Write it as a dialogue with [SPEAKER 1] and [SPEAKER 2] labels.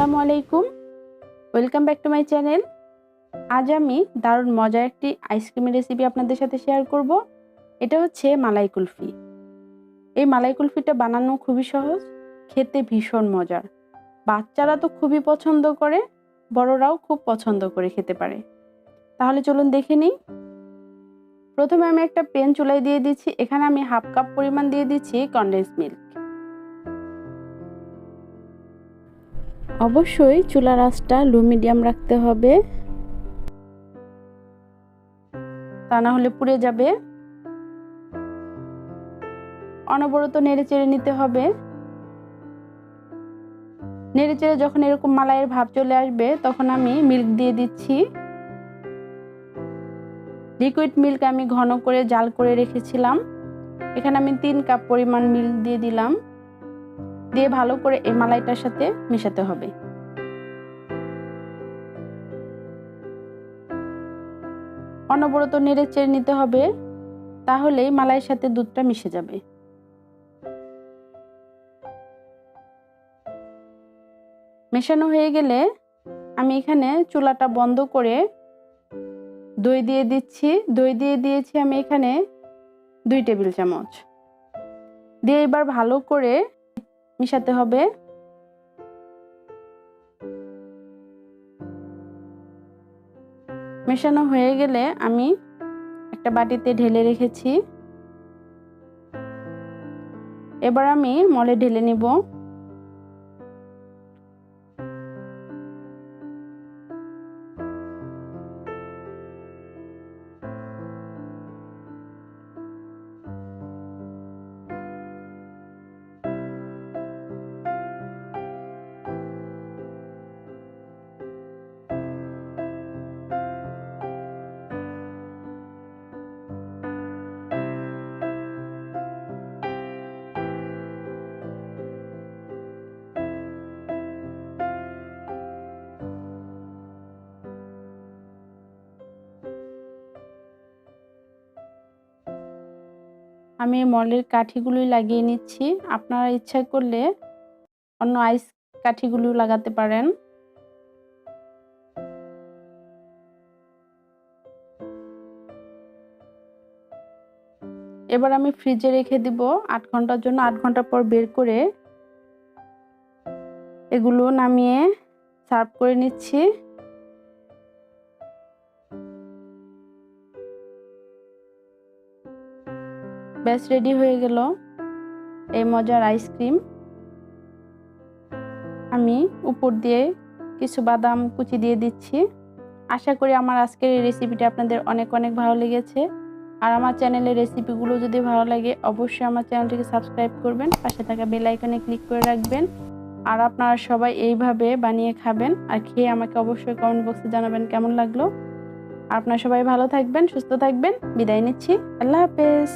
[SPEAKER 1] আসসালামু আলাইকুম, welcome back to my channel. আজ আমি দারুণ মজার একটি আইসক্রিমের রেসিপি আপনাদের সাথে শেয়ার করব। এটা হচ্ছে মালাই কুলফি। এই মালাই কুলফিটা বানানো খুবই সহজ, খেতে ভীষণ মজার। বাচ্চারা তো খুবই পছন্দ করে, বড়রাও খুব পছন্দ করে খেতে পারে। তাহলে চলুন দেখে নিই। প্রথমে আমি একটা প্যান চুলায় দিয়ে দিচ্ছি। এখানে আমি হাফ কাপ পরিমাণ দিয়ে দিচ্ছি কনডেন্স মিল্ক। অবশ্যই চুলার আঁচটা লো মিডিয়াম রাখতে হবে, তা না হলে পুড়ে যাবে। অনবরত নেড়ে চেড়ে নিতে হবে। নেড়ে চেড়ে যখন এরকম মালাইয়ের ভাব চলে আসবে তখন আমি মিল্ক দিয়ে দিচ্ছি। লিকুইড মিল্ক আমি ঘন করে জাল করে রেখেছিলাম। এখানে আমি 3 কাপ পরিমাণ মিল্ক দিয়ে দিলাম। দিয়ে ভালো করে এই মালাইটার সাথে মেশাতে হবে। অনবরত নেড়ে চেড়ে নিতে হবে, তাহলেই মালাইয়ের সাথে দুধটা মিশে যাবে। মেশানো হয়ে গেলে আমি এখানে চুলাটা বন্ধ করে দই দিয়ে দিচ্ছি। দই দিয়ে দিয়েছি আমি এখানে 2 টেবিল চামচ। দিয়ে এবার ভালো করে মিশাতে হবে। মেশানো হয়ে গেলে আমি একটা বাটিতে ঢেলে রেখেছি। এবার আমি মলে ঢেলে নিব। আমি মলের কাঠিগুলোই লাগিয়ে নিচ্ছি। আপনারা ইচ্ছা করলে অন্য আইস কাঠিগুলো লাগাতে পারেন। এবার আমি ফ্রিজে রেখে দিব 8 ঘন্টার জন্য। 8 ঘন্টা পর বের করে এগুলো নামিয়ে সার্ভ করে নিচ্ছি। ব্যাস রেডি হয়ে গেল এই মজার আইসক্রিম। আমি উপর দিয়ে কিছু বাদাম কুচি দিয়ে দিচ্ছি। আশা করি আমার আজকের এই রেসিপিটা আপনাদের অনেক অনেক ভালো লেগেছে। আর আমার চ্যানেলের রেসিপিগুলো যদি ভালো লাগে অবশ্যই আমার চ্যানেলটিকে সাবস্ক্রাইব করবেন, পাশে থাকা বেল আইকনে ক্লিক করে রাখবেন। আর আপনারা সবাই এইভাবে বানিয়ে খাবেন আর খেয়ে আমাকে অবশ্যই কমেন্ট বক্সে জানাবেন কেমন লাগলো। আপনারা সবাই ভালো থাকবেন, সুস্থ থাকবেন। বিদায় নিচ্ছি। আল্লাহ হাফেজ।